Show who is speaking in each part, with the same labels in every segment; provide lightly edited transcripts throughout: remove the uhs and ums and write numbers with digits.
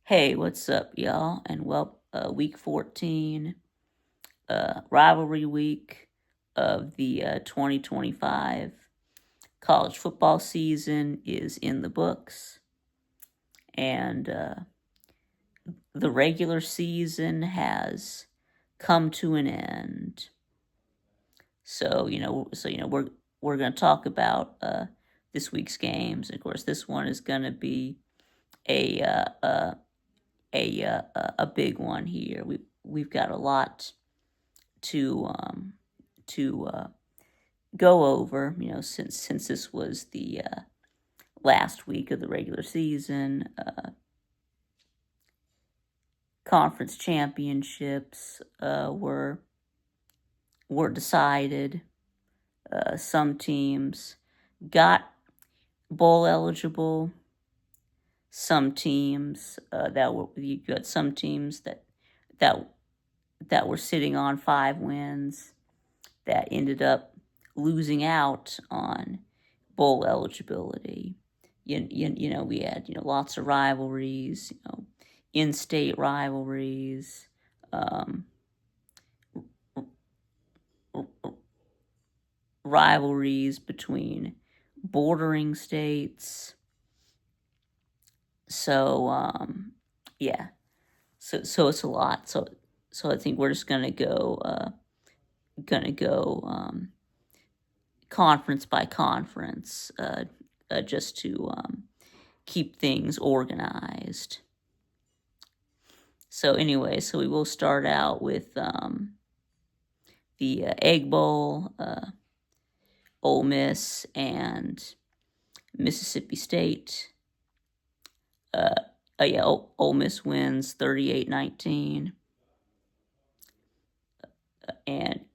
Speaker 1: Hey, what's up, y'all? And week 14, rivalry week of the 2025 college football season is in the books, and the regular season has come to an end. We're gonna talk about this week's games. Of course, this one is gonna be a a big one here. We've got a lot to go over. Since this was the last week of the regular season, conference championships were decided. Some teams got bowl eligible. Some teams you got some teams that that were sitting on 5 wins that ended up losing out on bowl eligibility. We had lots of rivalries, in-state rivalries, rivalries between bordering states. So yeah, so it's a lot. So I think we're just gonna go conference by conference, just to keep things organized. So anyway, we will start out with the Egg Bowl, Ole Miss and Mississippi State. Ole Miss wins 38-19, and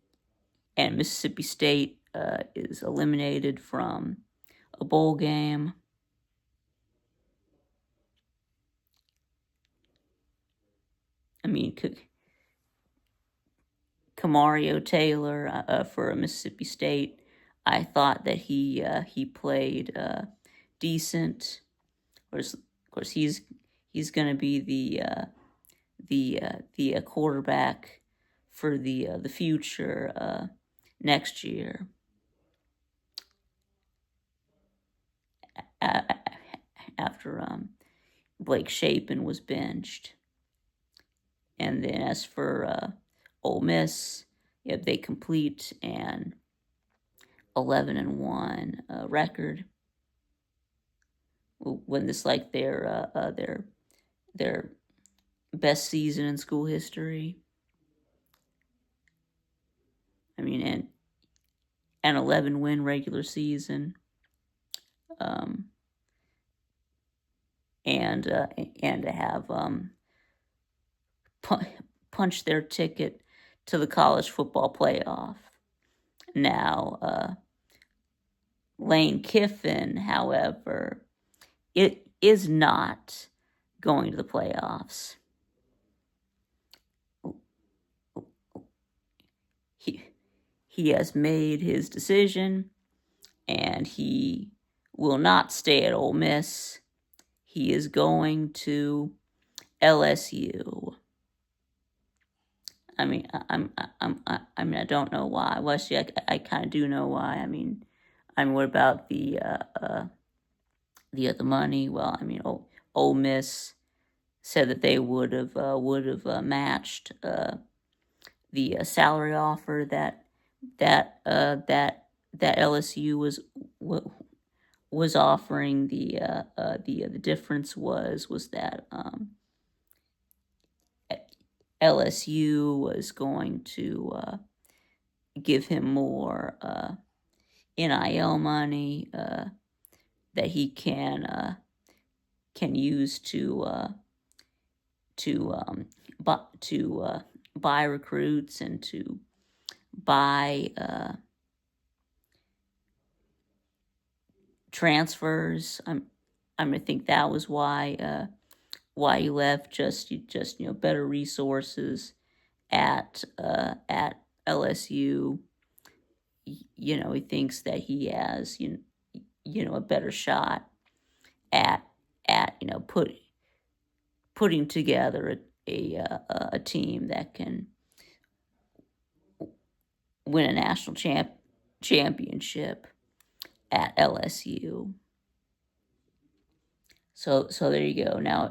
Speaker 1: Mississippi State is eliminated from a bowl game. I mean, Camario Taylor for Mississippi State, I thought that he played decent. Of course, he's going to be the quarterback for the future next year. After Blake Shapen was benched. And then as for Ole Miss, they complete an 11-1 record. When this like their best season in school history. I mean, and an 11-win regular season. And to have punch their ticket to the college football playoff. Now, Lane Kiffin, however, it is not going to the playoffs. He has made his decision, and he will not stay at Ole Miss. He is going to LSU. I mean, I don't know why. Well, actually, I kind of do know why. I mean, what about the money? Well, I mean, Ole Miss said that they would have matched the salary offer that LSU was offering. The difference was that LSU was going to give him more NIL money that he can use to buy recruits and to buy transfers. I think that was why he left. Just better resources at LSU. He thinks that he has a better shot at putting together a team that can win a national championship at LSU. So there you go. Now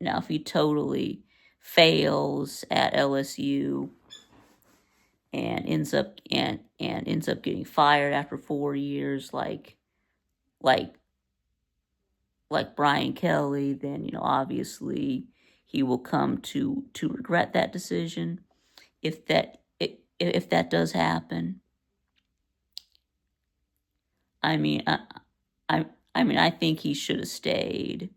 Speaker 1: if he totally fails at LSU and ends up getting fired after 4 years, like Brian Kelly, then obviously he will come to regret that decision if that does happen. I mean, I think he should have stayed.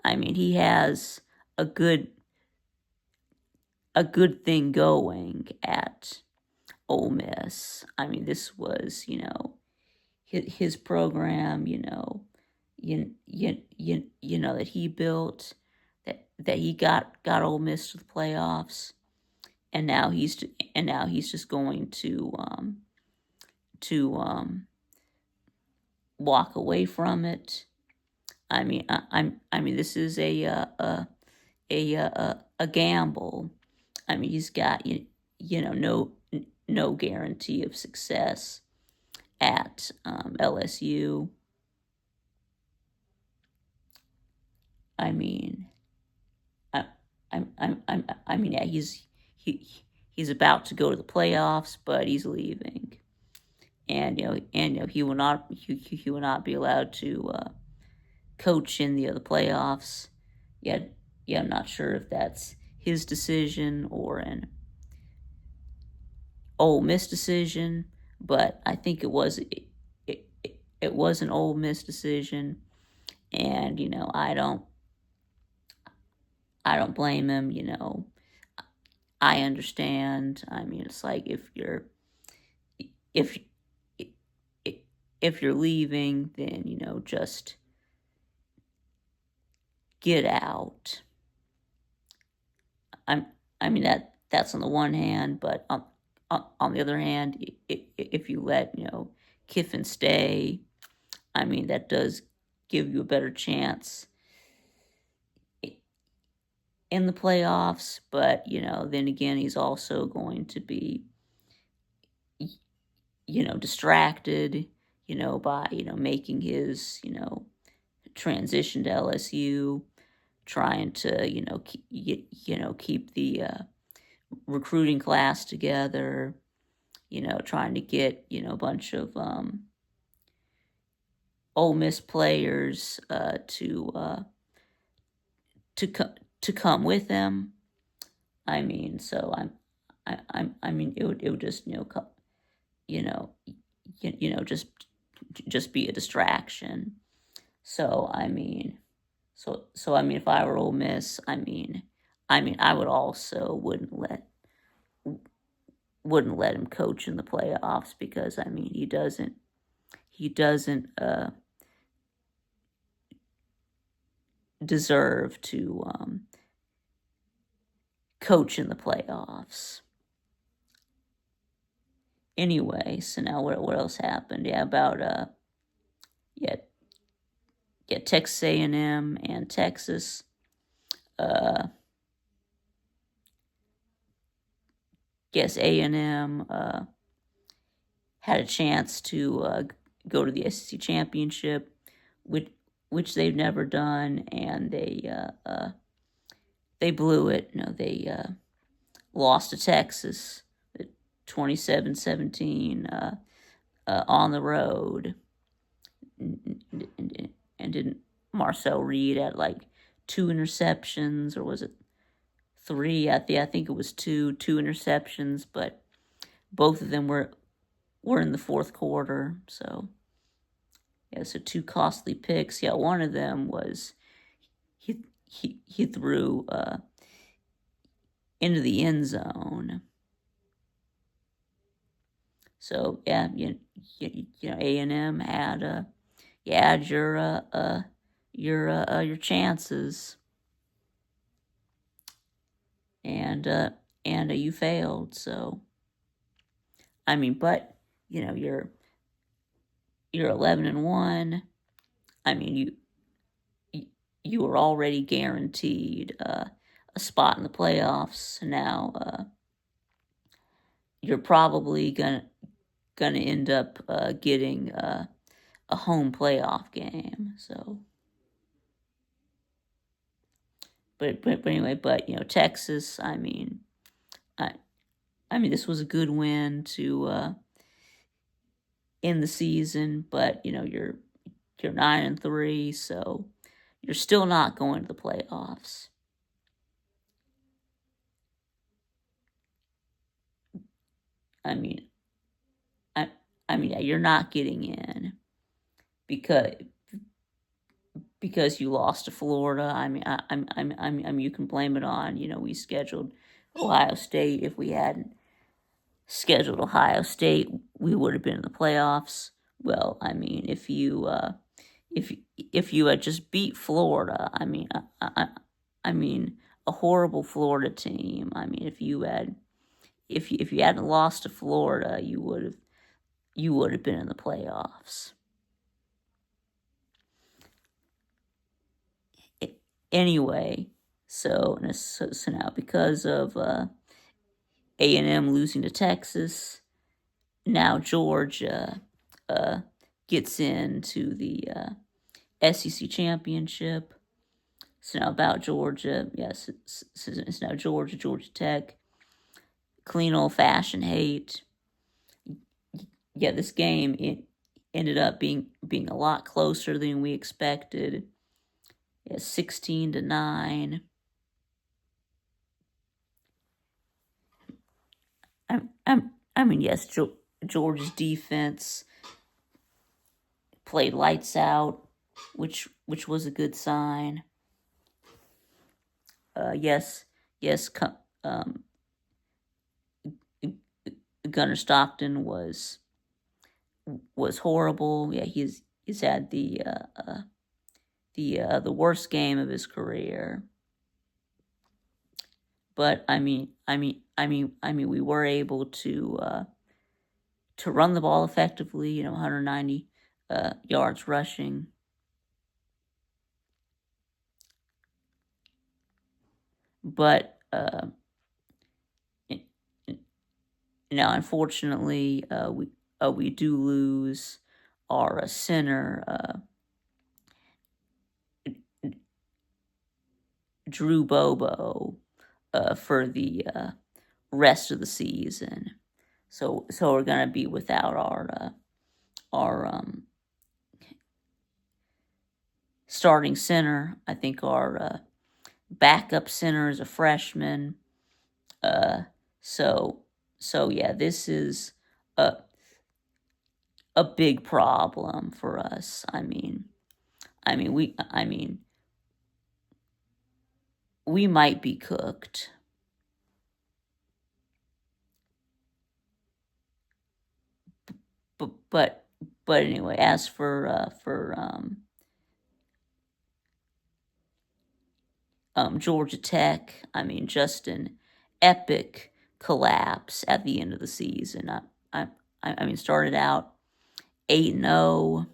Speaker 1: I mean, he has a good thing going at Ole Miss. I mean, this was, his program, that he built, that he got Ole Miss to the playoffs, and now he's just going to walk away from it. I mean, this is a gamble. I mean, he's got no guarantee of success at LSU. I mean, yeah, he's about to go to the playoffs, but he's leaving, and he will not be allowed to coach in the playoffs. Yet, I'm not sure if that's his decision or an Ole Miss decision, but I think it was an Ole Miss decision, and I don't blame him. I understand. I mean, it's like if you're leaving, then just get out. I mean that's on the one hand, but on the other hand, if you let Kiffin stay, I mean that does give you a better chance in the playoffs. But then again, he's also going to be distracted by making his transition to LSU, trying to keep the recruiting class together, trying to get a bunch of Ole Miss players to come with him. I mean, so I mean, it would just just be a distraction. So I mean, if I were Ole Miss, I mean, I would also wouldn't let him coach in the playoffs, because I mean he doesn't deserve to coach in the playoffs. Anyway, so now what else happened? Yeah, about Texas A&M and Texas. Guess A&M had a chance to go to the SEC championship, which they've never done, and they blew it. They lost to Texas 27-17 on the road, and didn't Marcel Reed had like 2 interceptions, or was it 3? I think it was 2 interceptions, but both of them were in the fourth quarter. So yeah, so 2 costly picks. Yeah, one of them was he threw into the end zone. So yeah, A&M had you had your chances, and you failed. So I mean, but you're 11-1. I mean, you were already guaranteed a spot in the playoffs. Now you're probably gonna end up getting a home playoff game. So, but anyway, Texas. I mean, this was a good win to end the season, but you're 9-3, so you're still not going to the playoffs. I mean, yeah, you're not getting in because you lost to Florida. You can blame it on we scheduled Ohio State. If we hadn't scheduled Ohio State, we would have been in the playoffs. Well, I mean, if you had just beat Florida, I mean, a horrible Florida team. I mean, if you hadn't lost to Florida, you would have been in the playoffs. Anyway, so now because of A&M losing to Texas, now Georgia gets into the SEC championship. So now about Georgia, yes, it's now Georgia Tech. Clean old-fashioned hate. Yeah, this game it ended up being a lot closer than we expected. Yeah, 16-9. Yes, Georgia's defense played lights out, which was a good sign. Yes, Gunnar Stockton was horrible. Yeah, he's had the worst game of his career. But we were able to run the ball effectively. 190 yards rushing. But now, unfortunately, we do lose our center, Drew Bobo, for the rest of the season. So we're gonna be without our starting center. I think our backup center is a freshman. So yeah, this is a big problem for us. We might be cooked. But anyway, as for Georgia Tech, just an epic collapse at the end of the season. Started out 8-0,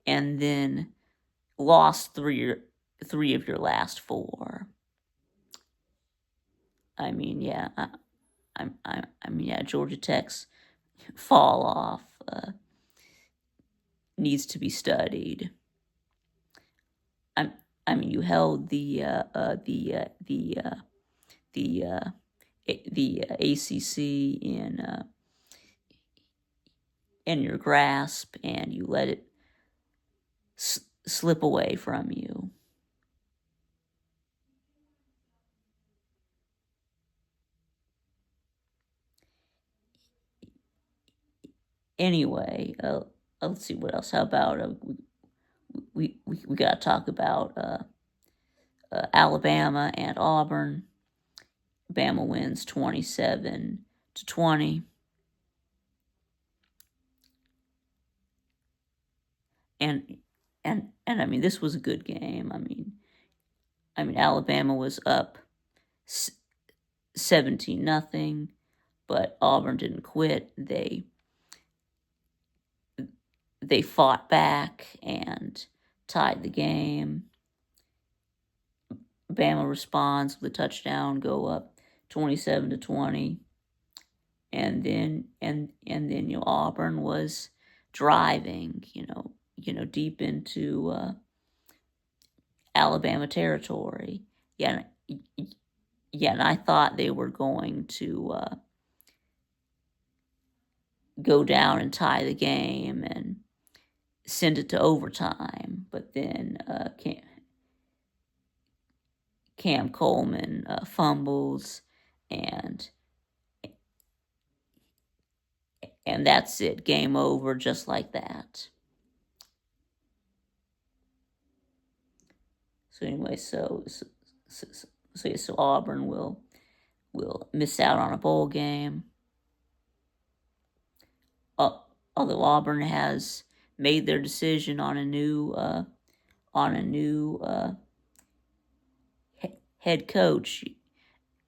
Speaker 1: and then lost three of your last four. Georgia Tech's fall off needs to be studied. You held the ACC in your grasp, and you let it slip away from you. Anyway, let's see what else. How about we got to talk about Alabama and Auburn. Bama wins 27-20. And this was a good game. Alabama was up 17-0, but Auburn didn't quit. They fought back and tied the game. Bama responds with a touchdown, go up 27-20. And then Auburn was driving, deep into Alabama territory. Yeah, and I thought they were going to go down and tie the game and send it to overtime, but then Cam Coleman fumbles, and that's it. Game over, just like that. So anyway, so Auburn will miss out on a bowl game. Although Auburn has made their decision on a new head coach.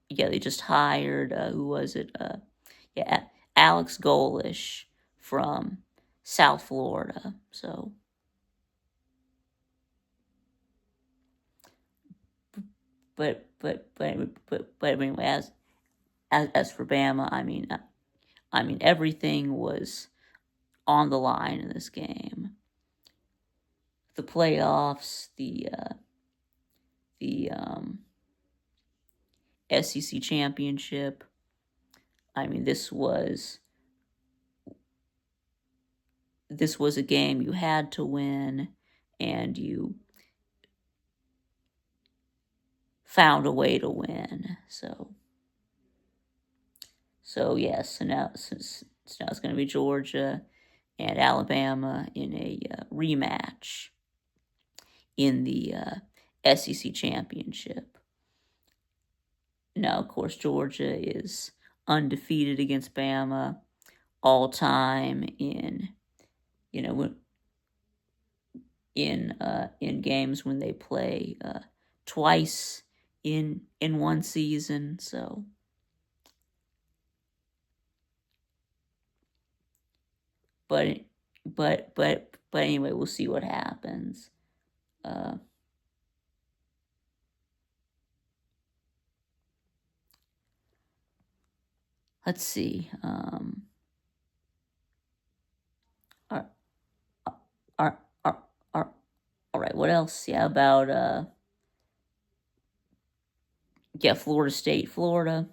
Speaker 1: Yeah, they just hired who was it? Alex Golesh from South Florida. So, but anyway, as for Bama, I mean everything was on the line in this game. The playoffs, the SEC championship. I mean, this was a game you had to win, and you found a way to win. So yes. So now it's going to be Georgia and Alabama in a rematch in the SEC championship. Now, of course, Georgia is undefeated against Bama all time in games when they play twice in one season. So, but anyway, we'll see what happens. Let's see. All right. What else? Yeah, about Florida State, Florida.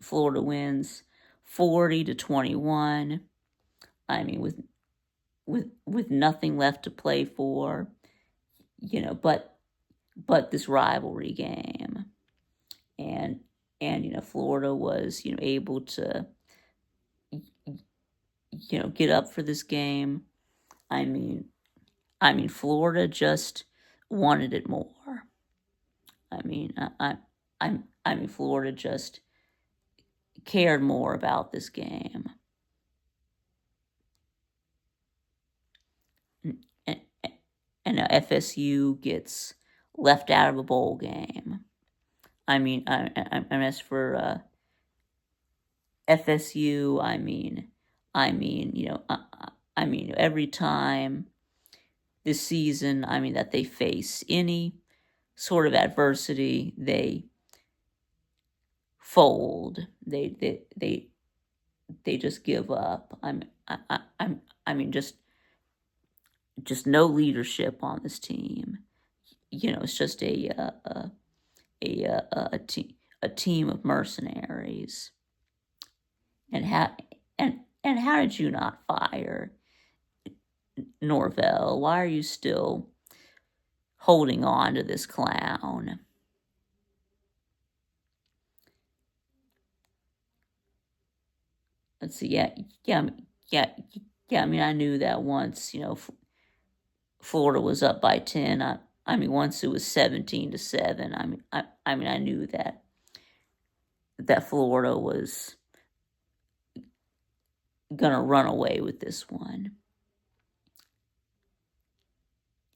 Speaker 1: Florida wins 40-21. I mean, with nothing left to play for, but this rivalry game, and Florida was able to get up for this game. I mean, Florida just wanted it more. I mean, Florida just cared more about this game. And now FSU gets left out of a bowl game. I mean, as for FSU, I mean, every time this season, that they face any sort of adversity, they fold. They just give up. Just no leadership on this team. It's just a team of mercenaries. And how did you not fire Norvell? Why are you still holding on to this clown? Let's see. Yeah. I mean, I knew that once, Florida was up by 10. Once it was 17-7. I knew that Florida was gonna run away with this one.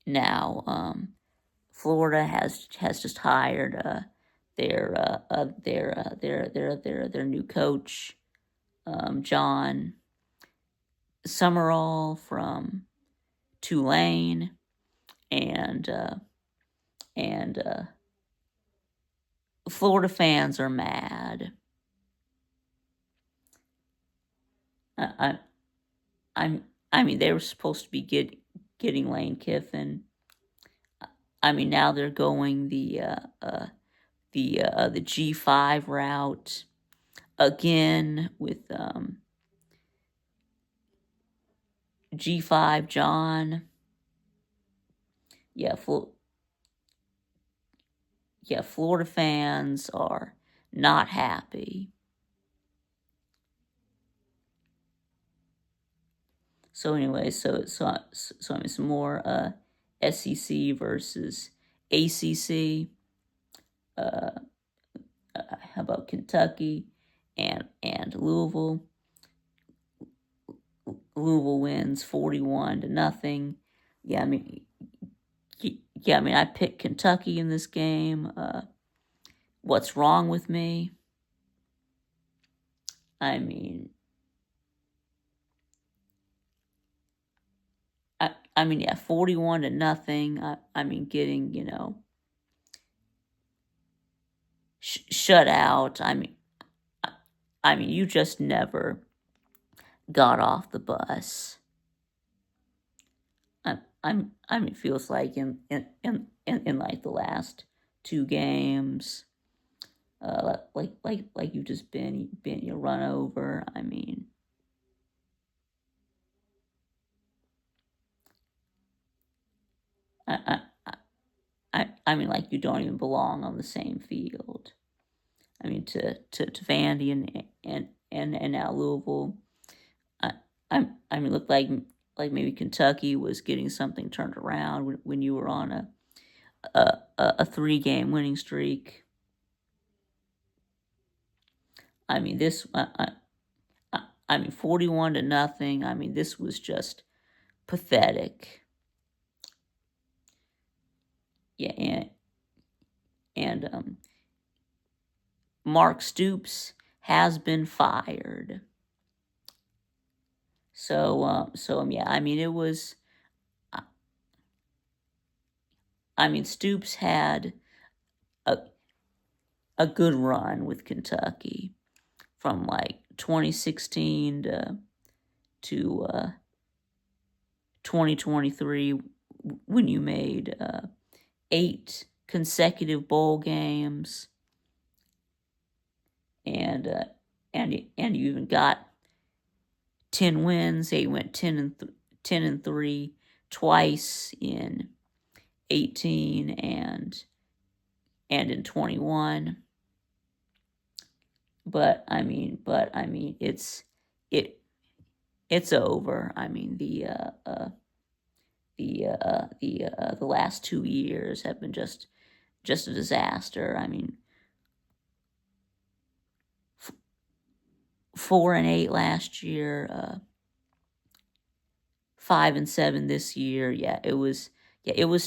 Speaker 1: Now, Florida has just hired their new coach, John Summerall from Tulane, and and Florida fans are mad. I, I mean, they were supposed to be getting Lane Kiffin. I mean, now they're going the G5 route again with G5 John. Yeah, Florida fans are not happy. So anyway, so I mean, some more SEC versus ACC. How about Kentucky and Louisville? Louisville wins 41-0. Yeah, I mean, I picked Kentucky in this game. What's wrong with me? I mean, I mean, yeah, 41-0. I mean, getting, shut out. I mean, you just never got off the bus. I mean, it feels like in like the last two games, like you've just been run over. I mean, I mean, like you don't even belong on the same field. I mean, to Vandy and now Louisville. I mean, looked like maybe Kentucky was getting something turned around when you were on a 3-game winning streak. I mean, this. I mean, 41-0. I mean, this was just pathetic. Yeah, and Mark Stoops has been fired. So yeah, I mean, it was. I mean, Stoops had a good run with Kentucky from like 2016 to 2023 when you made 8 consecutive bowl games, and you even got 10 wins. They went 10-3 twice in 18 and in 21. But I mean, it's over. I mean, the last 2 years have been just a disaster. I mean, 4-8 last year, 5-7 this year. Yeah, it was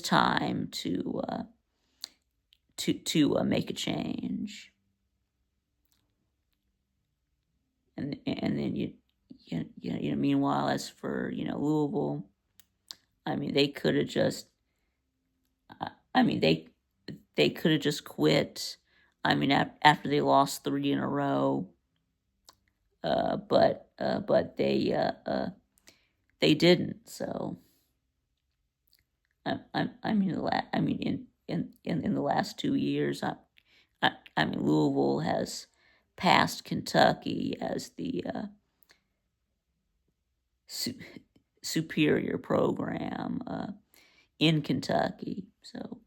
Speaker 1: time to make a change. And then meanwhile, as for Louisville, I mean, they could have just. I mean, they could have just quit. I mean, after they lost 3 in a row, but they didn't. So I mean, in the last 2 years, I mean, Louisville has passed Kentucky as the superior program in Kentucky. So,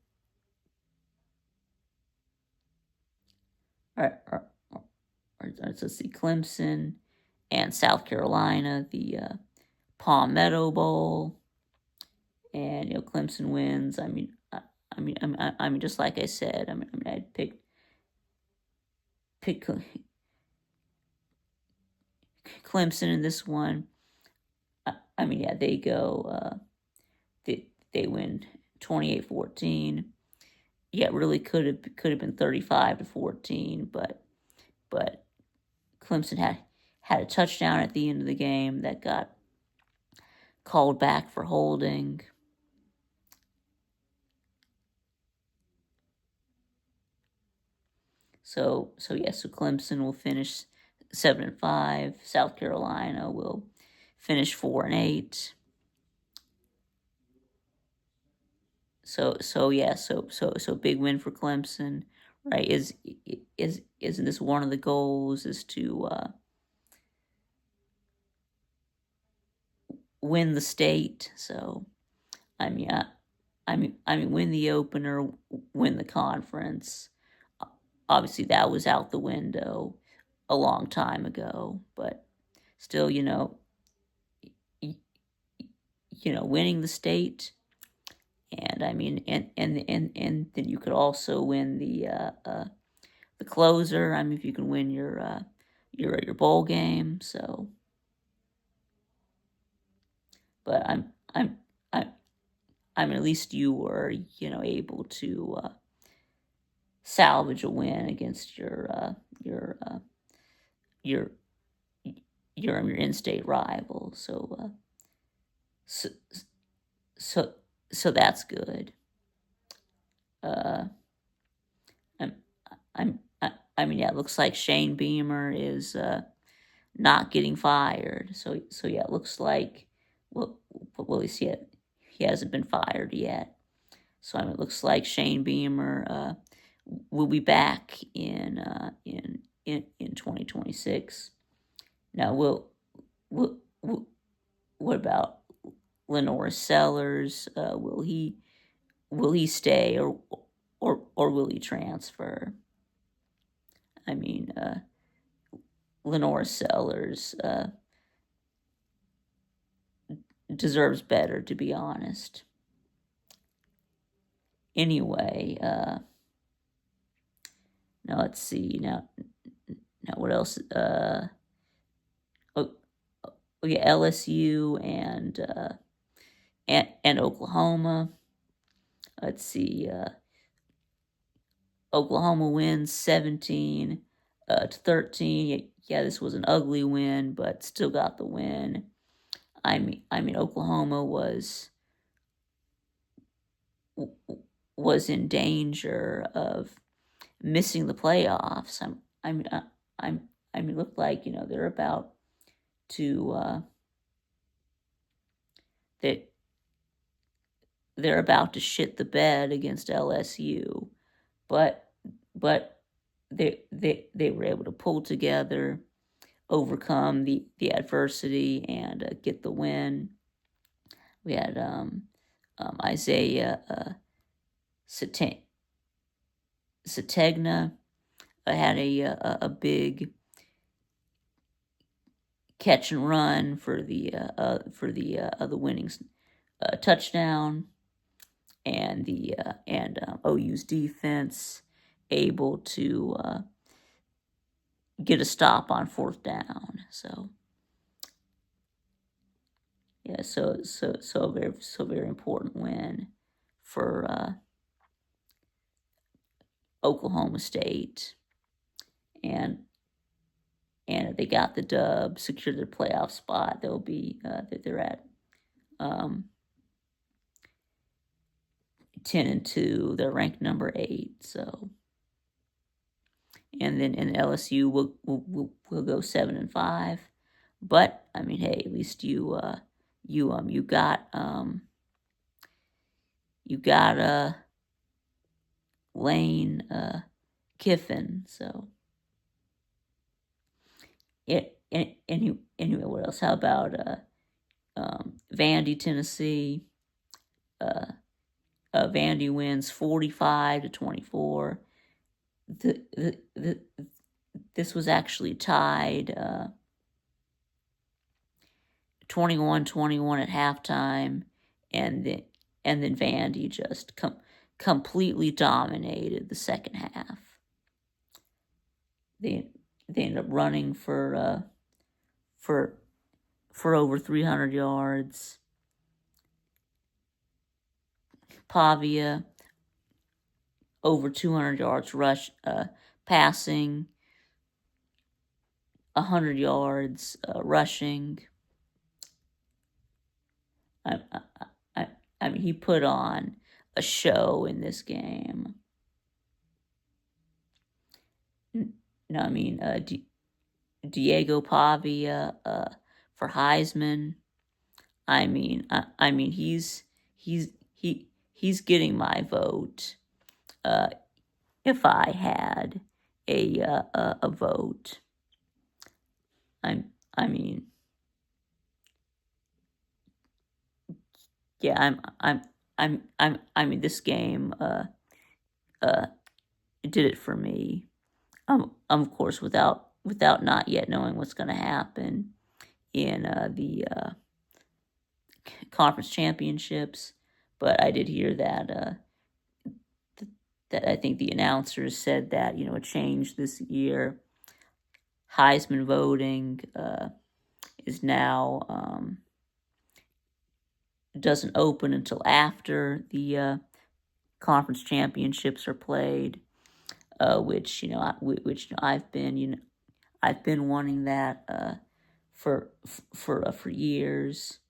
Speaker 1: let's see, Clemson and South Carolina, the Palmetto Bowl, and Clemson wins. I mean, just like I said, I mean, I'd pick Clemson in this one. I mean, yeah, they go. They win 28-14. Yeah, it really could have been 35-14, but Clemson had a touchdown at the end of the game that got called back for holding. So Clemson will finish 7-5. South Carolina will finish 4-8. So big win for Clemson, right? Isn't this one of the goals is to win the state? So I mean, win the opener, win the conference. Obviously, that was out the window a long time ago, but still, winning the state, and and then you could also win the closer. If you can win your bowl game, so. But at least you were able to salvage a win against your in-state rival. So that's good. It looks like Shane Beamer is not getting fired. So it looks like he hasn't been fired yet. So it looks like Shane Beamer will be back in 2026. Now, what about Lenore Sellers? Will he stay or will he transfer? Lenore Sellers deserves better, to be honest. Anyway, now let's see. Now what else? LSU and Oklahoma. Let's see. Oklahoma wins 17-13. Yeah, this was an ugly win, but still got the win. Oklahoma was in danger of missing the playoffs. Looked like they're about to they're about to shit the bed against LSU, but they were able to pull together, overcome the adversity, and get the win. We had Isaiah Sategna had a big catch and run for the winning touchdown, and OU's defense able to get a stop on 4th down. So yeah, so very important win for Oklahoma State, and they got the dub, secured their playoff spot. They'll be they're at 10-2. They're ranked number 8. So, and then LSU will go 7-5. But hey, at least you got Lane Kiffin. So anyway, what else? How about Vandy, Tennessee? Vandy wins 45-24. This was actually tied 21-21 at halftime, and then Vandy just completely dominated the second half. They ended up running for over 300 yards. Pavia over 200 yards passing, 100 yards rushing. I, I, I mean, he put on a show in this game. No, I mean, Diego Pavia for Heisman. I mean, he's getting my vote. Uh, if I had a vote, I'm I mean, yeah, I mean, this game uh did it for me. Of course, without not yet knowing what's going to happen in the conference championships, but I did hear that that I think the announcers said that a change this year. Heisman voting is now doesn't open until after the conference championships are played, which I've been wanting that for years.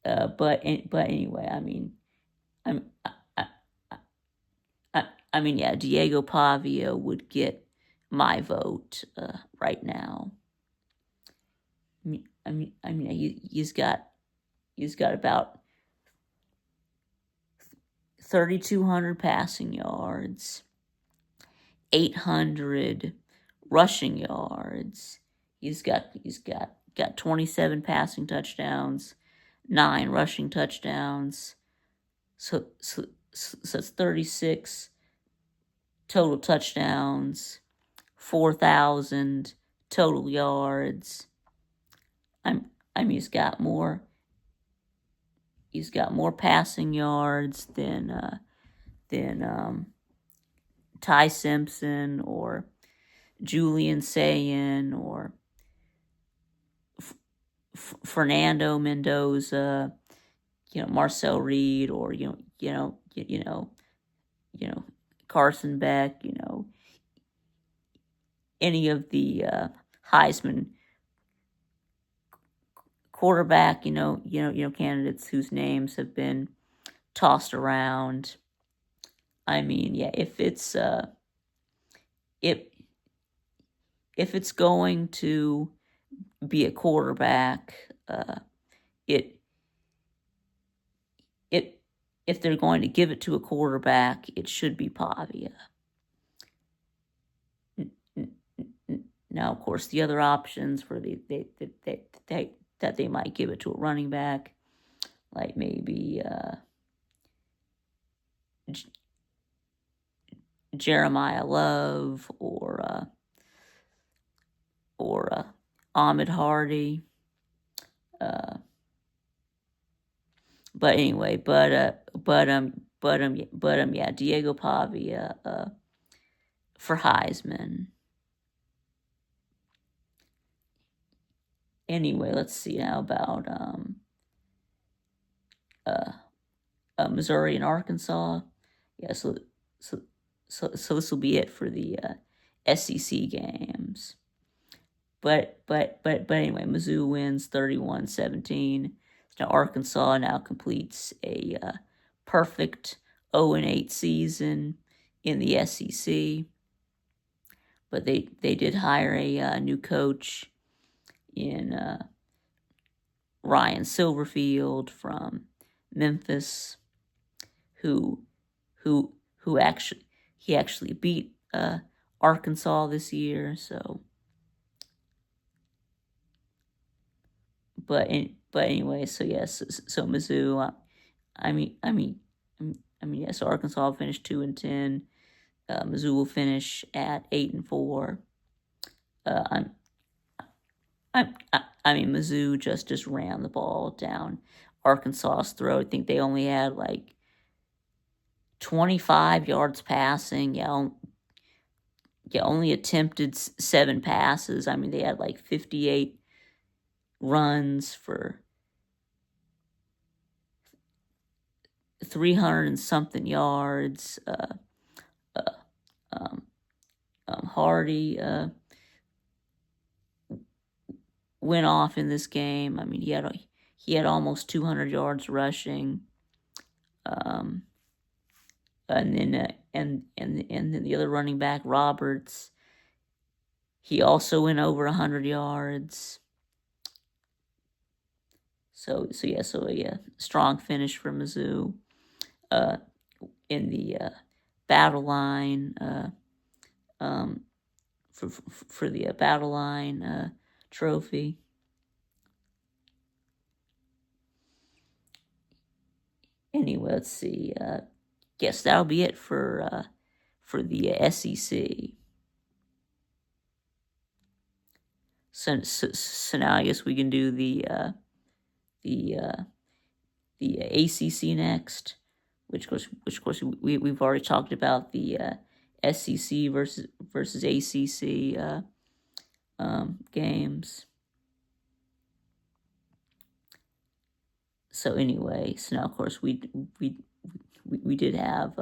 Speaker 1: But anyway, I mean, I'm I, I mean, yeah, Diego Pavia would get my vote right now. He's got about 3,200 passing yards, 800 rushing yards. He's got 27 passing touchdowns, 9 rushing touchdowns. So it's 36 total touchdowns, 4,000 total yards. I mean, he's got more passing yards than Ty Simpson or Julian Sayin or Fernando Mendoza, Marcel Reed, or Carson Beck, any of the Heisman quarterback, candidates whose names have been tossed around. I mean, yeah, if it's going to be a quarterback, if they're going to give it to a quarterback, it should be Pavia. Now, of course, the other options where that they might give it to a running back, like maybe Jeremiah Love or Ahmed Hardy. But anyway, yeah, Diego Pavia for Heisman. Anyway, let's see how about Missouri and Arkansas. Yeah, so this will be it for the SEC games. But anyway, Mizzou wins 31-17. Now Arkansas now completes a perfect 0-8 season in the SEC. But they did hire a new coach in Ryan Silverfield from Memphis, who actually beat Arkansas this year. So, but anyway, so yes, so Mizzou. Yes, Arkansas finished 2-10. Mizzou will finish at 8-4. Mizzou just ran the ball down Arkansas's throat. I think they only had like 25 yards passing. Only attempted 7 passes. I mean, they had like 58 runs for 300 and something yards. Hardy went off in this game. I mean, he he had almost 200 yards rushing. And then the other running back, Roberts, he also went over 100 yards. So yeah, strong finish for Mizzou. In the battle line, for the battle line trophy. Anyway, let's see. Guess that'll be it for the SEC. So now I guess we can do the ACC next, which of course we've already talked about the SEC versus ACC games. So anyway, so now of course we did have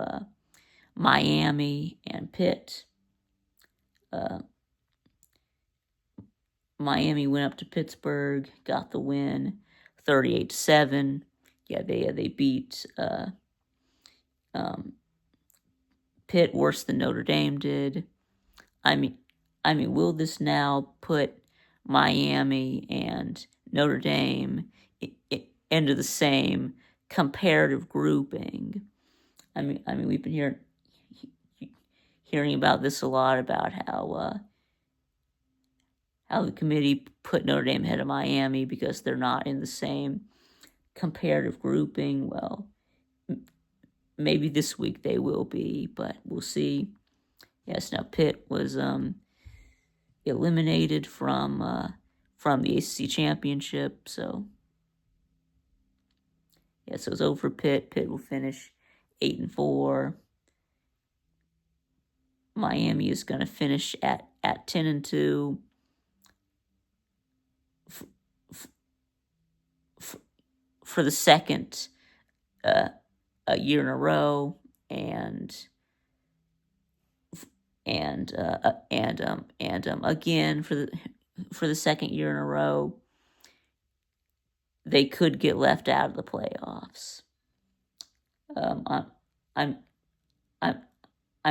Speaker 1: Miami and Pitt. Miami went up to Pittsburgh, got the win, 38-7. Yeah, they beat Pitt worse than Notre Dame did. I mean, will this now put Miami and Notre Dame into the same comparative grouping? I mean, we've been hearing about this a lot, about how the committee put Notre Dame ahead of Miami because they're not in the same comparative grouping. Well, maybe this week they will be, but we'll see. Yes, now Pitt was eliminated from the ACC championship, so yeah, so it's over for Pitt. Pitt will finish 8-4. Miami is going to finish at 10-2. For the second a year in a row, and again for the second year in a row, they could get left out of the playoffs. I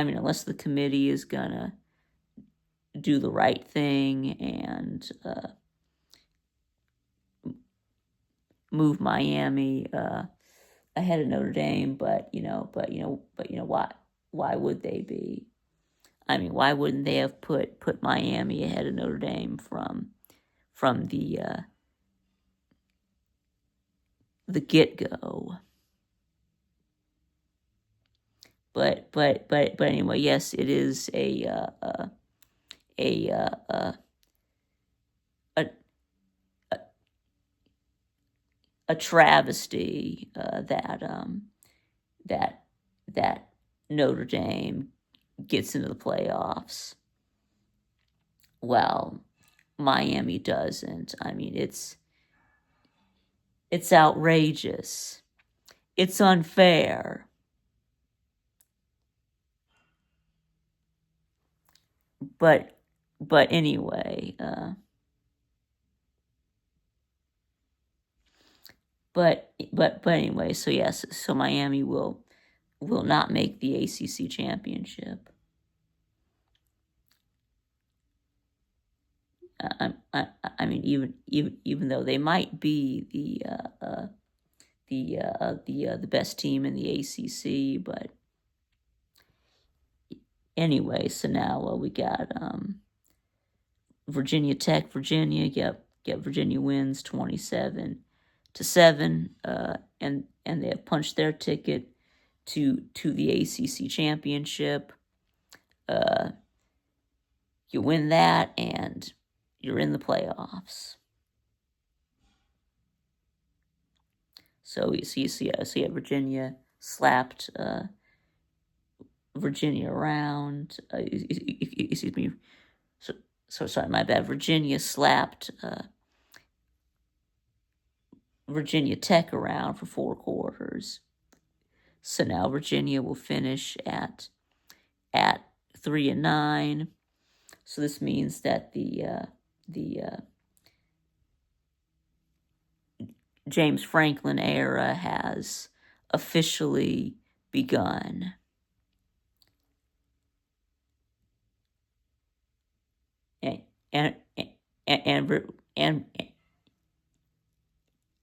Speaker 1: mean, unless the committee is gonna do the right thing and move Miami ahead of Notre Dame, but why would they be? I mean, why wouldn't they have put Miami ahead of Notre Dame from the get-go? But anyway, yes, it is a travesty that Notre Dame gets into the playoffs. Well, Miami doesn't. I mean, it's outrageous. It's unfair. But anyway, but anyway, so yes, so Miami will not make the ACC championship. I mean, even though they might be the best team in the ACC, but anyway, so now we got Virginia Tech, Virginia. Yep, Virginia wins 27-7, and they have punched their ticket to the ACC championship. You win that, and you're in the playoffs. So you see, Virginia slapped Virginia around. Excuse me. So sorry, my bad. Virginia slapped Virginia Tech around for 4 quarters. So now Virginia will finish at 3-9. So this means that the James Franklin era has officially begun. And and and and,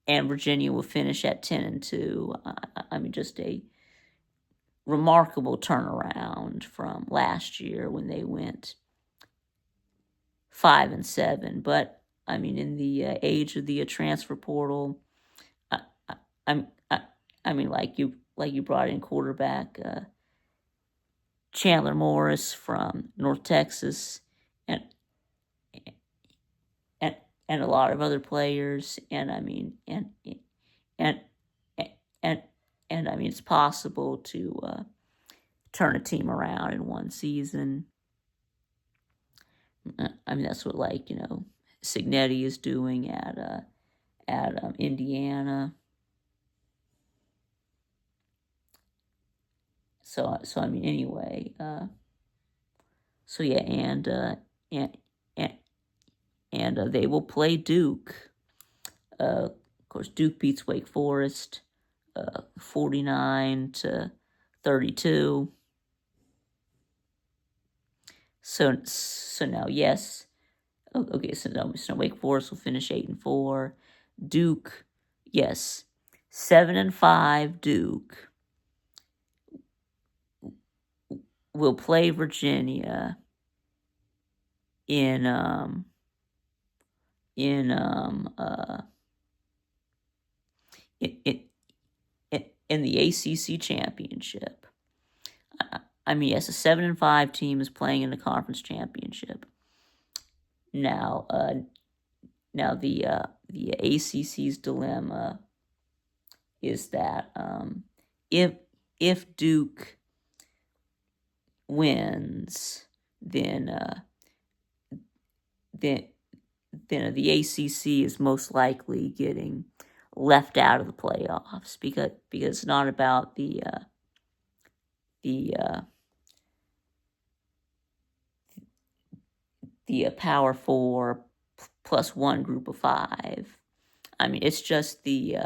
Speaker 1: and Virginia will finish at 10-2. I mean, just a remarkable turnaround from last year when they went 5-7. But I mean, in the age of the transfer portal, I, I, I mean, like you brought in quarterback Chandler Morris from North Texas, and and and a lot of other players, and I mean, and and and I mean, it's possible to turn a team around in one season. I mean, that's what, like, Cignetti is doing at Indiana. So I mean, anyway. So yeah, and they will play Duke. Of course, Duke beats Wake Forest, 49-32. So now, yes. Okay, so Wake Forest will finish 8-4. Duke, yes, 7-5. Duke will play Virginia in the ACC championship. I mean, yes, a 7-5 team is playing in the conference championship. Now, the ACC's dilemma is that if Duke wins, then the ACC is most likely getting left out of the playoffs because it's not about the Power Four plus one group of five. I mean, it's just the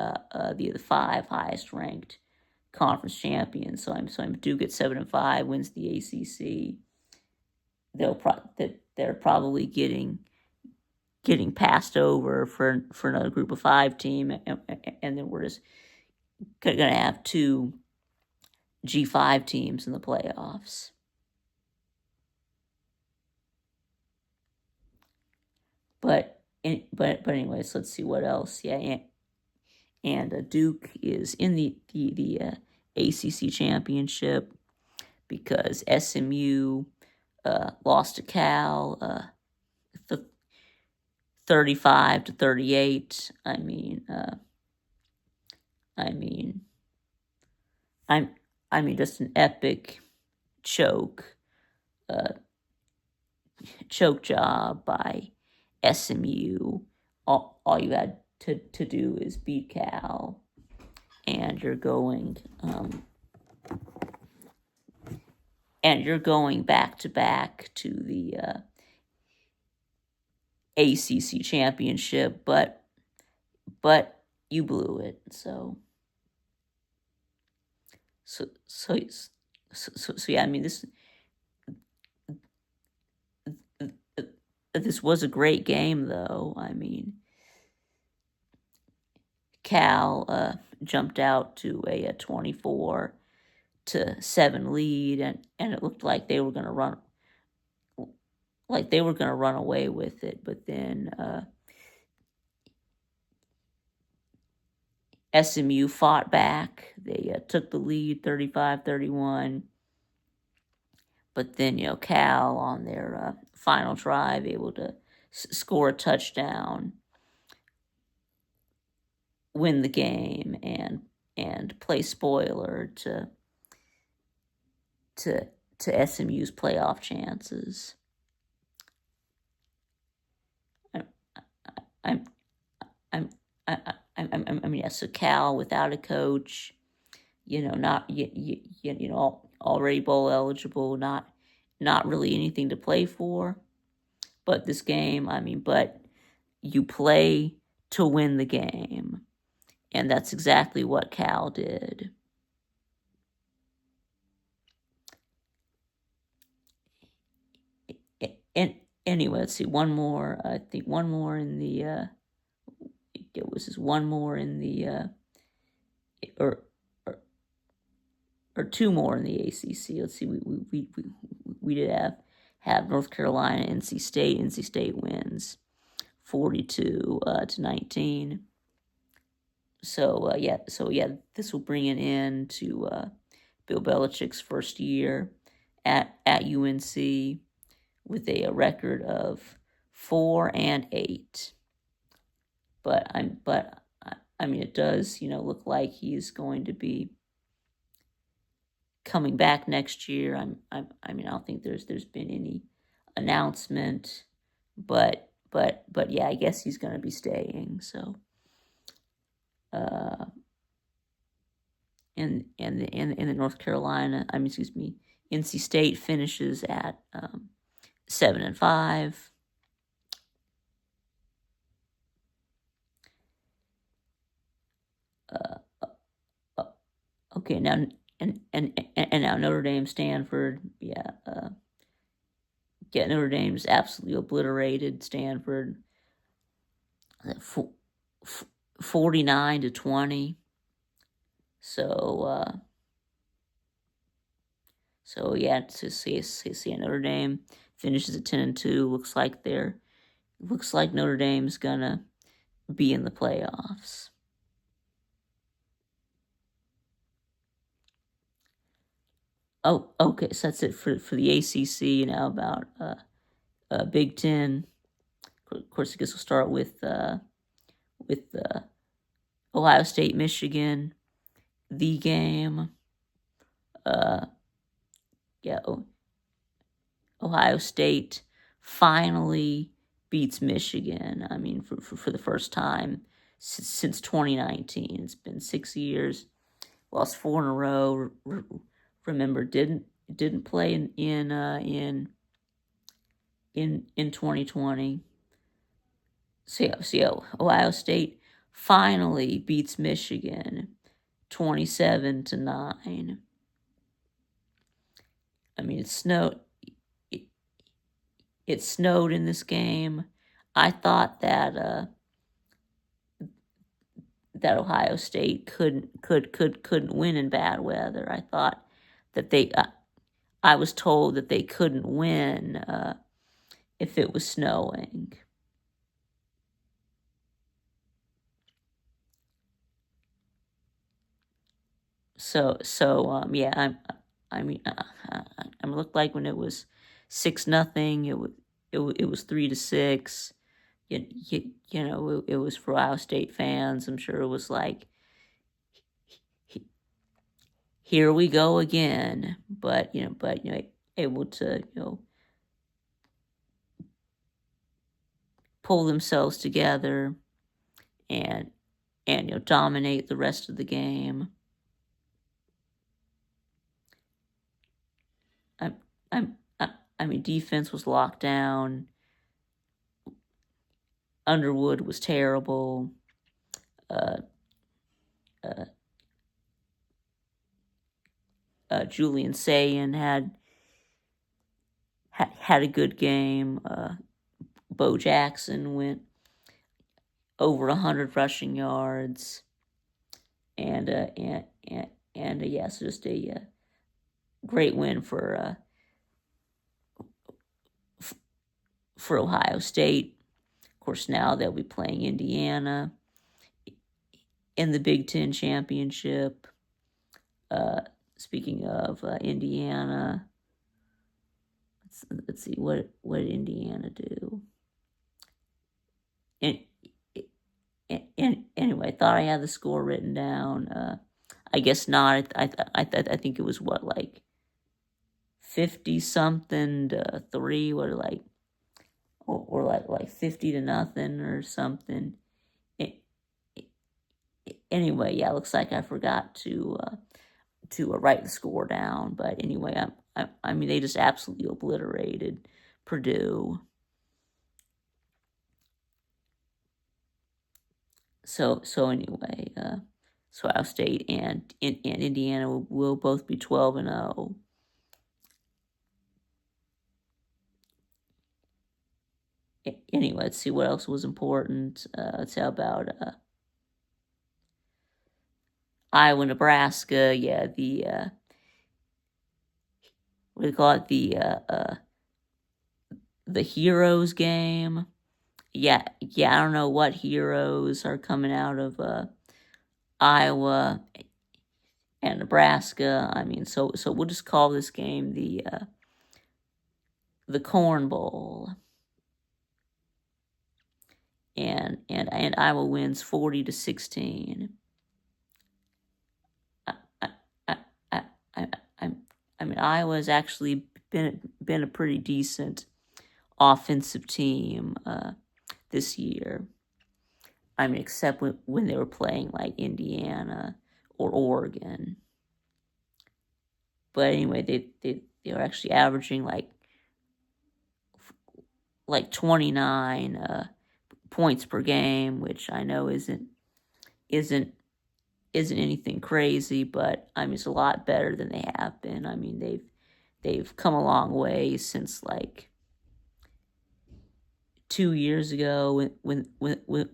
Speaker 1: 5 highest ranked conference champions. So I'm Duke at 7-5 wins the ACC. They're probably getting passed over for another group of 5 team, and then we're just gonna have 2 G5 teams in the playoffs. But anyways, let's see what else. Yeah, and Duke is in the ACC championship because SMU lost to Cal 35-38. I mean, just an epic choke job by SMU. All you had to do is beat Cal, and you're going back to back to the ACC championship, but you blew it. So yeah. I mean, this was a great game, though. I mean, Cal jumped out to a 24-7 lead, and it looked like they were going to run away with it. But then SMU fought back. They took the lead 35-31. But then, Cal on their final drive able to score a touchdown, win the game, and play spoiler to SMU's playoff chances. I mean, yeah. So Cal without a coach, not already bowl eligible, not really anything to play for. But this game, I mean, but you play to win the game. And that's exactly what Cal did. And anyway, let's see, one more. I think one more in the. It was just one more in the. Or, or or two more in the ACC. Let's see, we did have North Carolina, NC State. NC State wins 42 to 19. So this will bring an end to Bill Belichick's first year at UNC with a record of 4-8. But I mean, it does look like he's going to be coming back next year. I mean, I don't think there's been any announcement, but yeah, I guess he's going to be staying. So, and the North Carolina, NC State finishes at 7-5. Okay, now and now Notre Dame, Stanford, Notre Dame's absolutely obliterated Stanford, 49-20. So to see Notre Dame finishes at 10-2. Looks like Notre Dame's gonna be in the playoffs. Oh, okay. So that's it for the ACC. Now about Big Ten. Of course, I guess we'll start with Ohio State, Michigan. The game. Ohio State finally beats Michigan. I mean, for the first time since 2019. It's been 6 years. Lost 4 in a row. Remember, didn't play in 2020. So Ohio State finally beats Michigan 27-9. I mean, it snowed. It snowed in this game. I thought that Ohio State couldn't win in bad weather. I thought that I was told that they couldn't win if it was snowing. So yeah, it looked like when it was 6-0, it was 3-6. It was for Ohio State fans. I'm sure it was like, here we go again. But able to pull themselves together and dominate the rest of the game. I mean, defense was locked down. Underwood was terrible. Julian Sayin had a good game. Bo Jackson went over 100 rushing yards, and so just a great win for Ohio State. Of course, now they'll be playing Indiana in the Big Ten Championship. Speaking of Indiana, let's see, what did Indiana do? Anyway, I thought I had the score written down. I guess not. I think it was like 50-something to 3, or like 50-0 or something. Anyway, yeah, looks like I forgot to write the score down. But anyway, I mean, they just absolutely obliterated Purdue. So anyway, so Ohio State and Indiana will both be 12-0. Anyway, let's see what else was important. Let's see about Iowa, Nebraska. Yeah, what do you call it? The Heroes game. Yeah. I don't know what heroes are coming out of Iowa and Nebraska. I mean, so we'll just call this game the Corn Bowl. And Iowa wins 40-16. I mean, Iowa's actually been a pretty decent offensive team this year. I mean, except when they were playing like Indiana or Oregon. But anyway, they were actually averaging like 29 points per game, which I know isn't anything crazy, but I mean it's a lot better than they have been. I mean they've come a long way since like 2 years ago when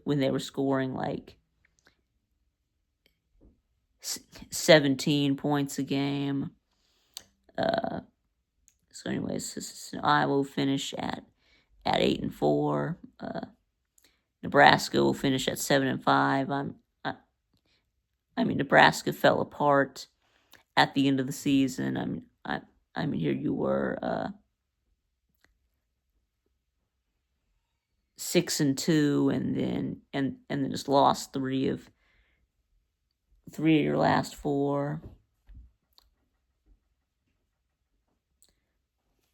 Speaker 1: they were scoring like 17 points a game. So anyways, Iowa will finish at 8-4. Nebraska will finish at 7-5. I mean, Nebraska fell apart at the end of the season. I mean, here you were 6-2, and then just lost three of your last four.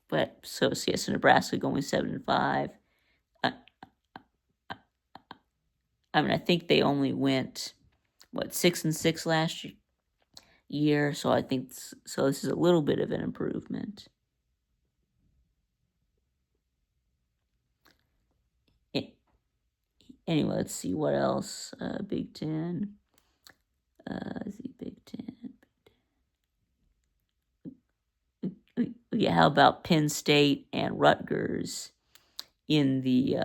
Speaker 1: But so Nebraska going 7-5. I mean, I think they only went 6-6 last year, so I think so. This is a little bit of an improvement. Anyway, let's see what else. Big Ten. Let's see, Big Ten. Yeah, how about Penn State and Rutgers in the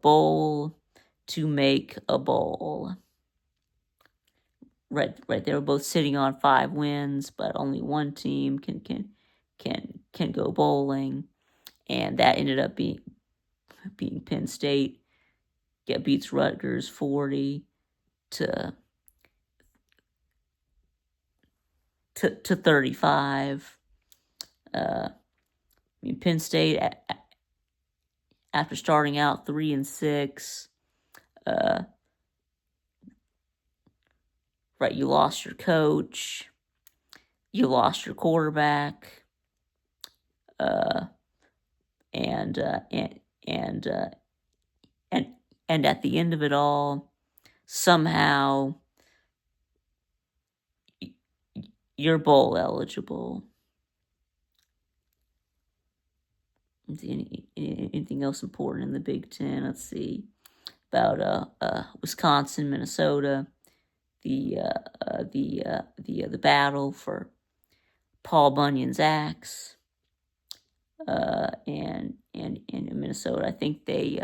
Speaker 1: bowl to make a bowl? Right. They were both sitting on 5 wins, but only one team can go bowling, and that ended up being Penn State. Beats Rutgers 40 to 35. I mean, Penn State, after starting out 3-6, right, you lost your coach, you lost your quarterback, and at the end of it all, somehow you're bowl eligible. Anything else important in the Big Ten? Let's see about Wisconsin, Minnesota, the battle for Paul Bunyan's axe, and in Minnesota, I think they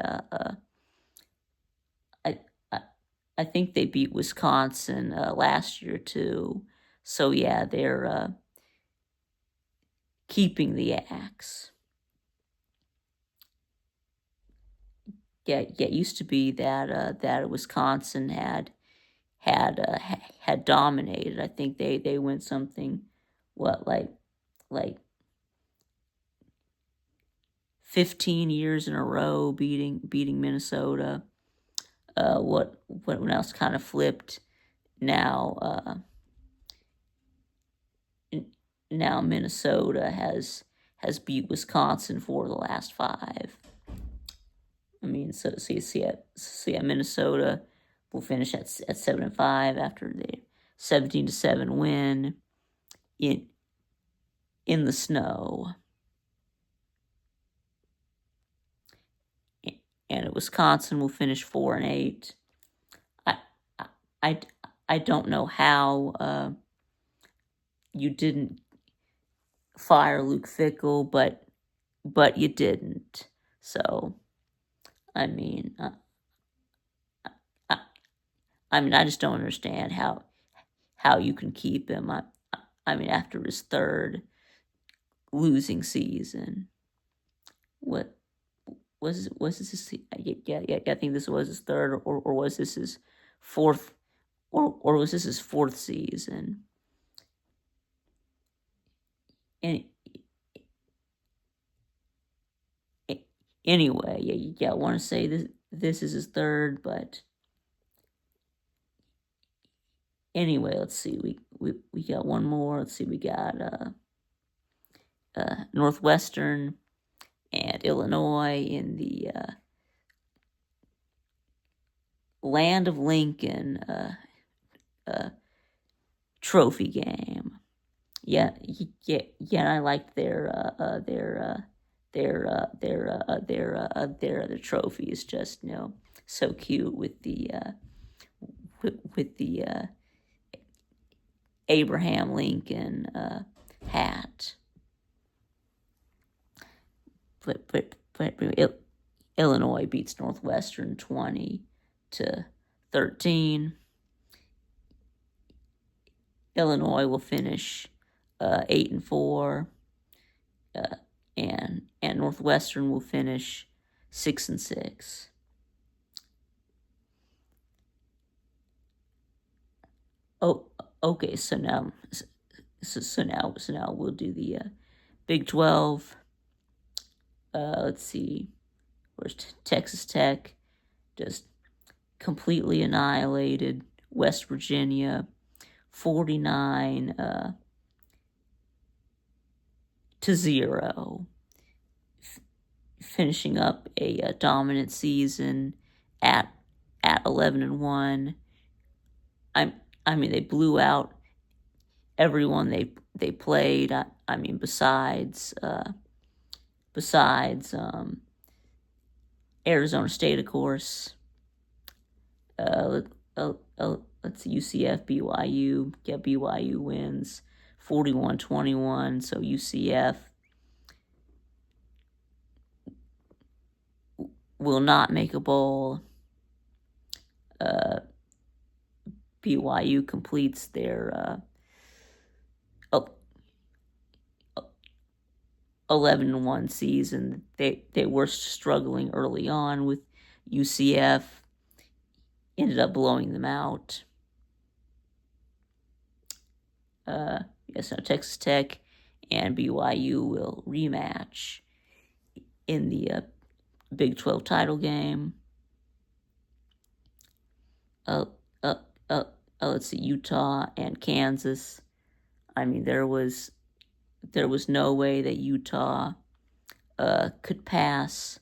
Speaker 1: I think they beat Wisconsin last year too. So yeah, they're keeping the axe. Yeah, it used to be that Wisconsin had dominated. I think they went something like 15 years in a row beating Minnesota. What else kind of flipped now? Now Minnesota has beat Wisconsin for the last 5. I mean, so you see Minnesota will finish at 7-5 after the 17-7 win in the snow. and Wisconsin will finish 4-8. I I I don't know how you didn't fire Luke Fickell, but you didn't. So I mean, I, I just don't understand how you can keep him. I mean, after his third losing season, what was this his, yeah, I think this was his third, or was this his fourth, or was this his fourth season? And anyway, I want to say this is his third, but anyway, let's see. We got one more. Let's see. We got Northwestern and Illinois in the Land of Lincoln trophy game. Yeah. I liked their trophies. Just so cute with the Abraham Lincoln hat. But Illinois beats Northwestern 20-13. Illinois will finish 8-4, and Northwestern will finish 6-6. Oh, okay. So now we'll do the Big 12. Let's see. Where's Texas Tech? Just completely annihilated West Virginia, 49-0, finishing up a dominant season at 11-1. I mean, they blew out everyone they played. I mean, besides Arizona State, of course. Let's see, UCF, BYU. Yeah, BYU wins 41-21. So UCF will not make a bowl. BYU completes their 11-1 season. They were struggling early on with UCF. Ended up blowing them out. So Texas Tech and BYU will rematch in the Big 12 title game. Let's see, Utah and Kansas. I mean, there was no way that Utah could pass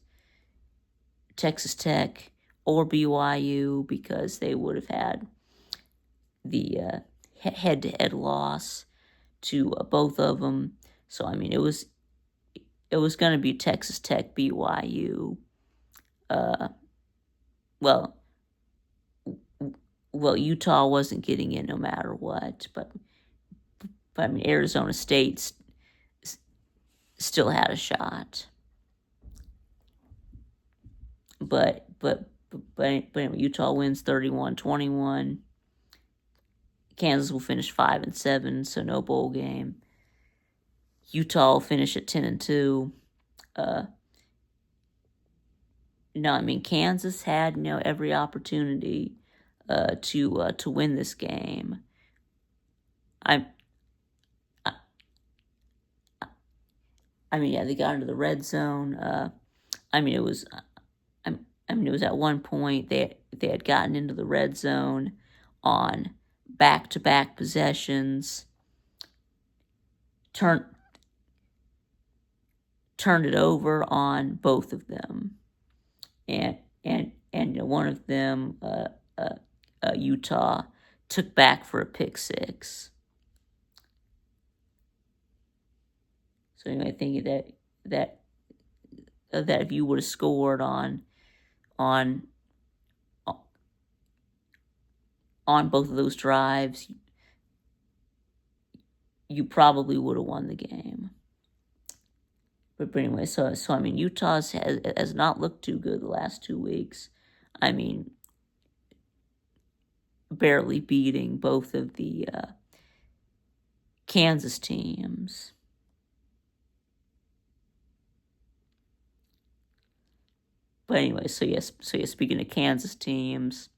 Speaker 1: Texas Tech or BYU, because they would have had the head-to-head loss to both of them. So I mean, it was going to be Texas Tech, BYU. Well, Utah wasn't getting in no matter what, but I mean, Arizona State still had a shot. But anyway, Utah wins 31-21. Kansas will finish 5-7, so no bowl game. Utah will finish at 10-2. No, I mean, Kansas had every opportunity to win this game. I mean, yeah, they got into the red zone. I mean, it was at one point they had gotten into the red zone on back-to-back possessions. Turned it over on both of them, and one of them, Utah, took back for a pick six. So anyway, thinking that if you would have scored on on both of those drives, you probably would have won the game. But anyway, so I mean, Utah has not looked too good the last 2 weeks. I mean, barely beating both of the Kansas teams. But anyway, so yes, speaking of Kansas teams,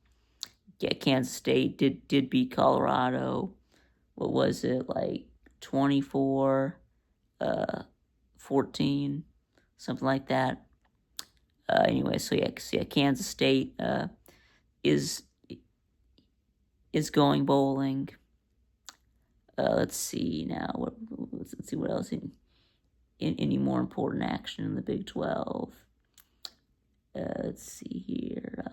Speaker 1: yeah, Kansas State did beat Colorado. What was it, like 24, 14, something like that. Anyway, so yeah, Kansas State is going bowling. Let's see now. Let's see what else in any more important action in the Big 12. Let's see here.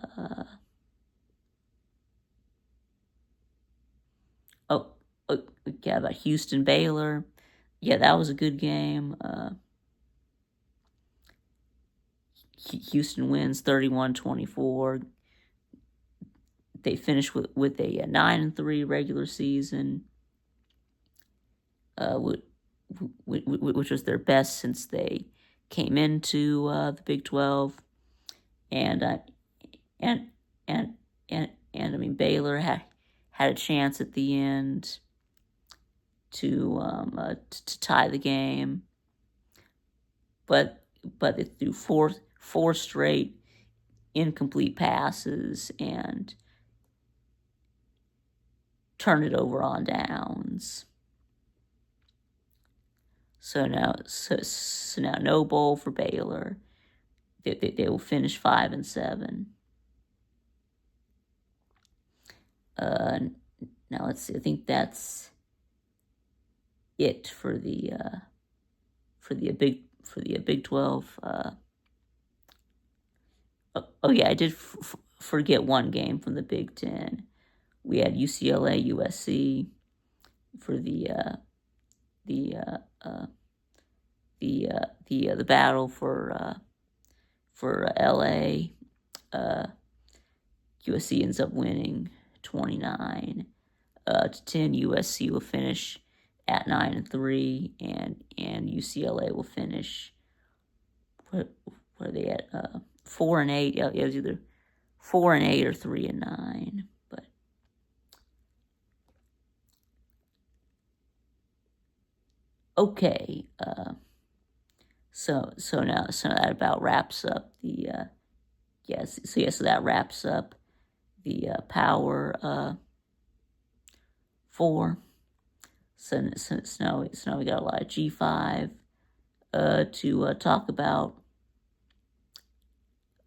Speaker 1: Yeah, about Houston Baylor. Yeah, that was a good game. Houston wins 31-24. They finished with a 9-3 regular season, which was their best since they came into the Big 12. And I mean, Baylor had a chance at the end to tie the game, but they threw four straight incomplete passes and turned it over on downs. So now no bowl for Baylor. They will finish 5-7. Now let's see. I think that's it for the Big 12. Oh yeah, I did forget one game from the Big 10. We had UCLA USC for the battle for LA. USC ends up winning 29-10. USC will finish at 9-3, and UCLA will finish. What are they at? 4-8. Yeah, it was either 4-8 or 3-9. But okay. So that about wraps up the So that wraps up the Power 4. So now we got a lot of G5 to talk about.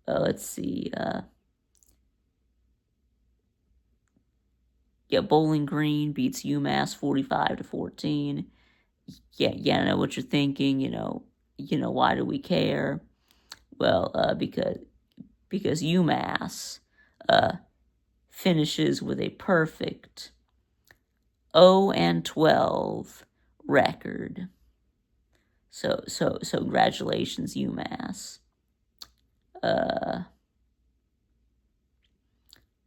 Speaker 1: Let's see. Bowling Green beats UMass 45-14. Yeah, I know what you're thinking. Why do we care? Well, because UMass finishes with a perfect 0-12 record. So congratulations, UMass.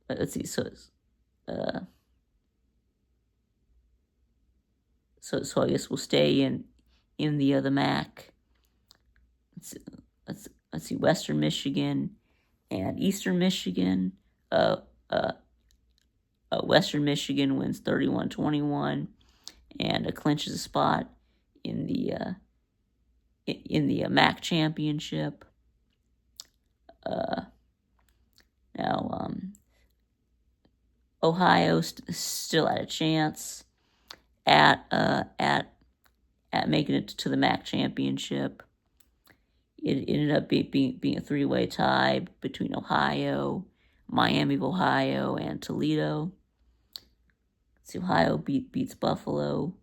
Speaker 1: Let's see. So I guess we'll stay in the MAC. Let's see. Western Michigan and Eastern Michigan. Western Michigan wins 31-21 and clinches a spot in the MAC championship. Now, Ohio still had a chance at making it to the MAC championship. It ended up being a three-way tie between Ohio, Miami of Ohio, and Toledo. So Ohio beats Buffalo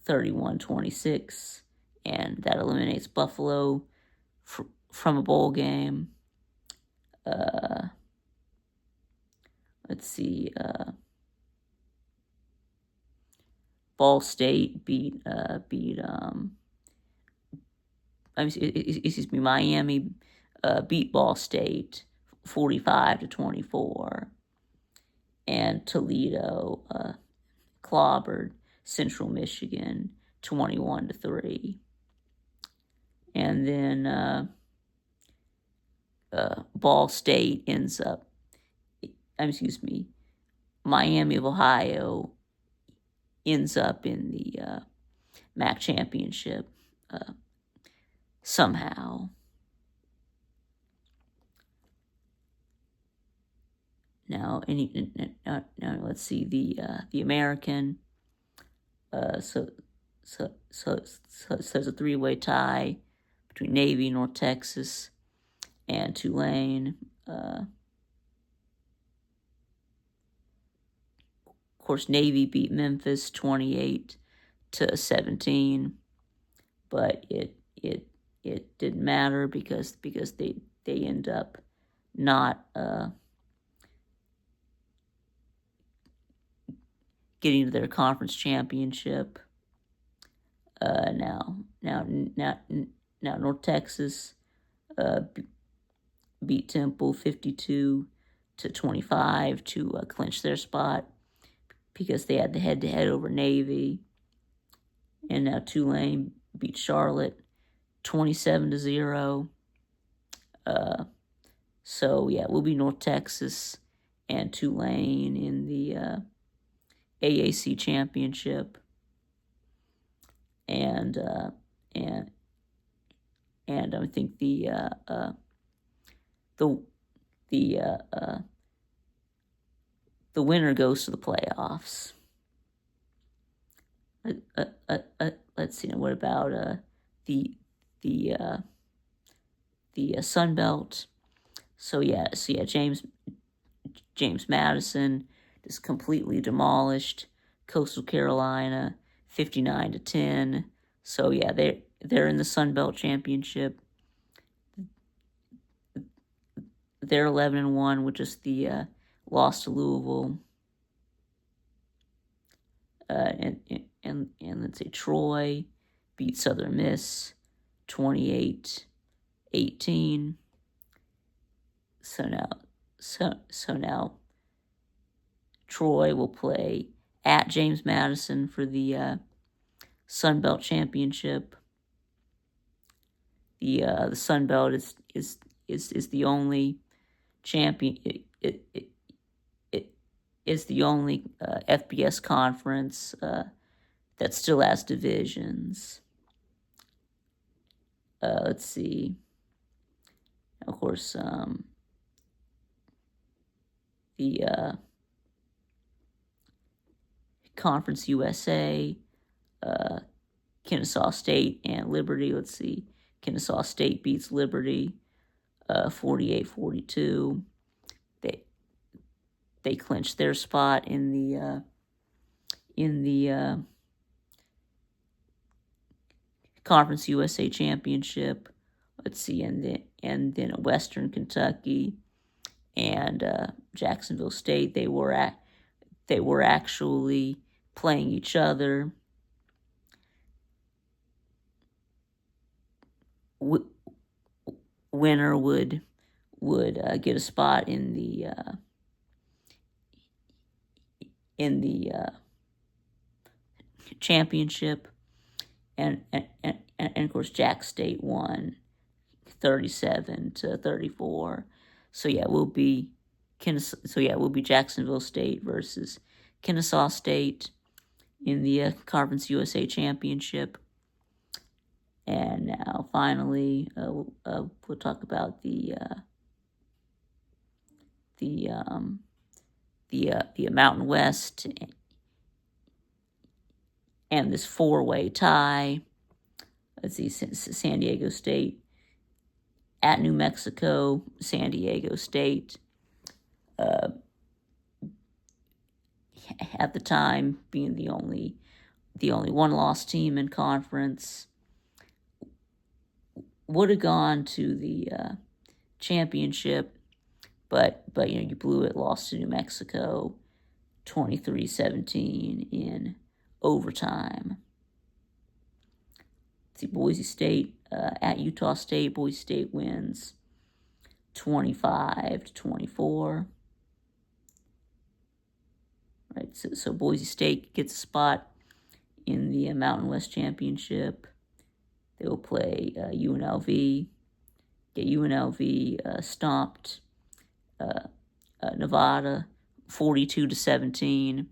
Speaker 1: 31-26, and that eliminates Buffalo from a bowl game. Let's see. Ball State beat Miami beat Ball State 45-24, and Toledo clobbered Central Michigan 21-3. And then Ball State ends up, Miami of Ohio ends up in the MAC championship somehow. Now let's see the American. So there's a three-way tie between Navy, North Texas, and Tulane. Of course, Navy beat Memphis 28-17, but it didn't matter because they end up not getting to their conference championship. Now North Texas beat Temple 52-25 to clinch their spot because they had the head-to-head over Navy. And now Tulane beat Charlotte 27-0. So yeah, we'll be North Texas and Tulane in the AAC championship, and I think the winner goes to the playoffs. Let's see. What about the Sun Belt? So James Madison is completely demolished Coastal Carolina 59-10. So yeah, they're in the Sun Belt Championship. They're 11-1, with just the loss to Louisville. And let's say Troy beat Southern Miss 28-18. So now Troy will play at James Madison for the Sun Belt Championship. The Sun Belt is the only champion. It is the only FBS conference that still has divisions. Let's see. Of course, the Conference USA, Kennesaw State and Liberty. Let's see. Kennesaw State beats Liberty 48-42. They clinched their spot in the Conference USA Championship. Let's see, and then Western Kentucky and Jacksonville State, they were actually playing each other. Winner would get a spot in the championship, and of course Jack State won 37-34. So yeah, we'll be Jacksonville State versus Kennesaw State in the Conference USA Championship. And now finally, we'll talk about the Mountain West and this four-way tie. Let's see, San Diego State at New Mexico. San Diego State, at the time being the only one-loss team in conference, would have gone to the championship, but you blew it, lost to New Mexico 23-17 in overtime. Let's see, Boise State at Utah State. Boise State wins 25-24. Right, so Boise State gets a spot in the Mountain West Championship. They will play UNLV. Get UNLV stomped. Nevada, 42-17.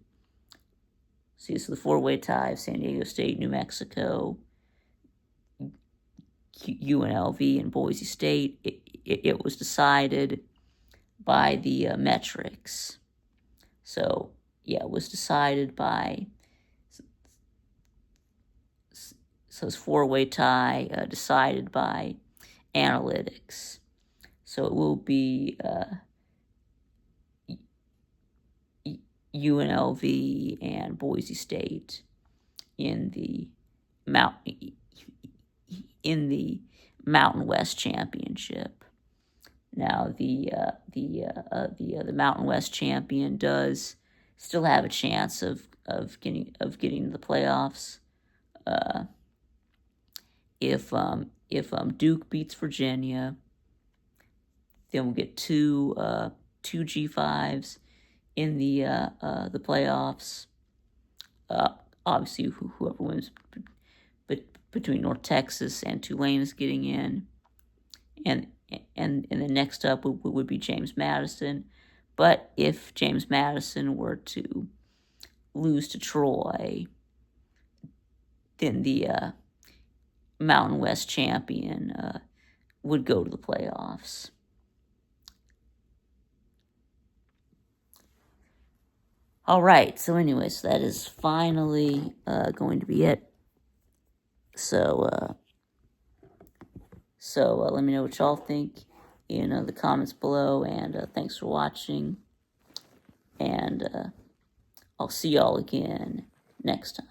Speaker 1: See, so the four-way tie of San Diego State, New Mexico, UNLV, and Boise State. It was decided by the metrics. So, yeah, it was decided by, so it's four-way tie decided by analytics. So it will be UNLV and Boise State in the Mountain West Championship. Now the Mountain West champion does still have a chance of getting to the playoffs. If Duke beats Virginia, then we'll get two G5s in the playoffs. Obviously, whoever wins between North Texas and Tulane is getting in, and the next up would be James Madison. But if James Madison were to lose to Troy, then the Mountain West champion would go to the playoffs. All right, so anyways, that is finally going to be it. So let me know what y'all think in the comments below, and thanks for watching, and I'll see y'all again next time.